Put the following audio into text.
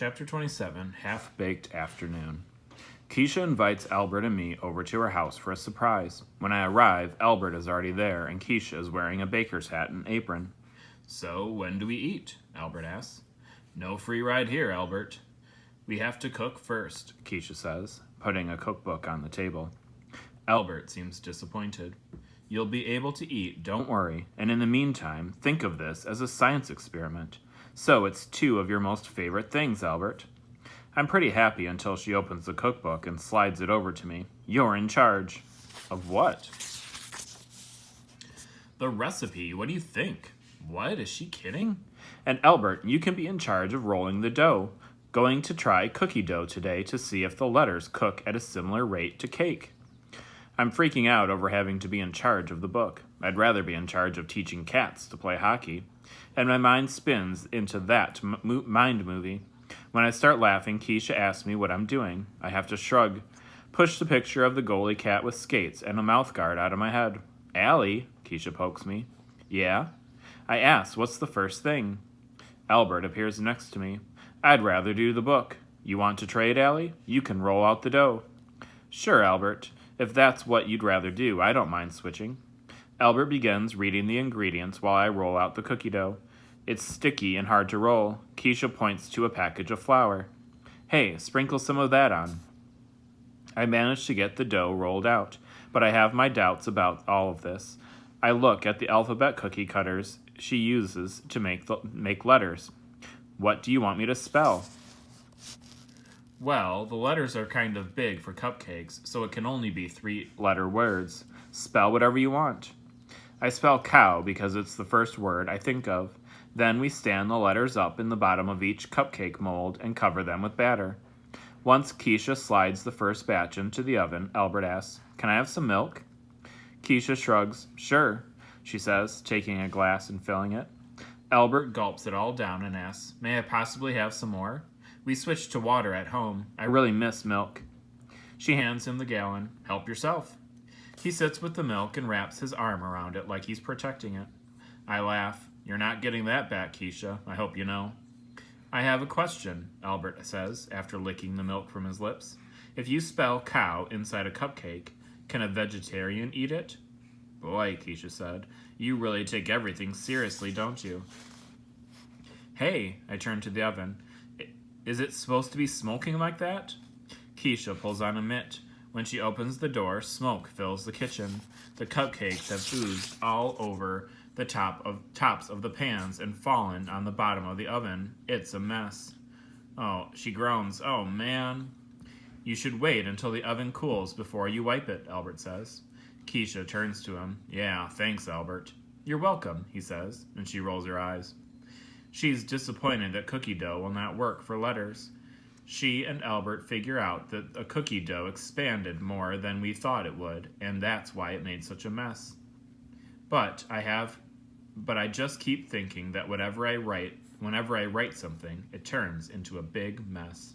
Chapter 27, Half-Baked Afternoon. Keisha invites Albert and me over to her house for a surprise. When I arrive, Albert is already there, and Keisha is wearing a baker's hat and apron. "So, when do we eat?" Albert asks. "No free ride here, Albert. We have to cook first," Keisha says, putting a cookbook on the table. Albert seems disappointed. "You'll be able to eat, don't worry, and in the meantime, think of this as a science experiment. So it's two of your most favorite things, Albert." I'm pretty happy until she opens the cookbook and slides it over to me. "You're in charge." "Of what?" "The recipe. What do you think?" "What? Is she kidding?" "And Albert, you can be in charge of rolling the dough. Going to try cookie dough today to see if the letters cook at a similar rate to cake." I'm freaking out over having to be in charge of the book. I'd rather be in charge of teaching cats to play hockey. And my mind spins into that mind movie. When I start laughing, Keisha asks me what I'm doing. I have to shrug, push the picture of the goalie cat with skates and a mouth guard out of my head. "Allie," Keisha pokes me. "Yeah?" I ask, "What's the first thing?" Albert appears next to me. "I'd rather do the book. You want to trade, Allie? You can roll out the dough." "Sure, Albert. If that's what you'd rather do, I don't mind switching." Albert begins reading the ingredients while I roll out the cookie dough. It's sticky and hard to roll. Keisha points to a package of flour. "Hey, sprinkle some of that on." I manage to get the dough rolled out, but I have my doubts about all of this. I look at the alphabet cookie cutters she uses to make letters. "What do you want me to spell?" "Well, the letters are kind of big for cupcakes, so it can only be 3-letter words. Spell whatever you want." I spell cow because it's the first word I think of. Then we stand the letters up in the bottom of each cupcake mold and cover them with batter. Once Keisha slides the first batch into the oven, Albert asks, "Can I have some milk?" Keisha shrugs. "Sure," she says, taking a glass and filling it. Albert gulps it all down and asks, "May I possibly have some more? We switched to water at home. I really miss milk." She hands him the gallon. "Help yourself." He sits with the milk and wraps his arm around it like he's protecting it. I laugh. "You're not getting that back, Keisha. I hope you know." "I have a question," Albert says, after licking the milk from his lips. "If you spell cow inside a cupcake, can a vegetarian eat it?" "Boy," Keisha said, "you really take everything seriously, don't you?" "Hey," I turn to the oven. "Is it supposed to be smoking like that?" Keisha pulls on a mitt. When she opens the door, smoke fills the kitchen. The cupcakes have oozed all over the tops of the pans and fallen on the bottom of the oven. It's a mess. "Oh," she groans. "Oh, man." "You should wait until the oven cools before you wipe it," Albert says. Keisha turns to him. "Yeah, thanks, Albert." "You're welcome," he says, and she rolls her eyes. She's disappointed that cookie dough will not work for letters. She and Albert figure out that a cookie dough expanded more than we thought it would, and that's why it made such a mess. But I just keep thinking that whenever I write something, it turns into a big mess.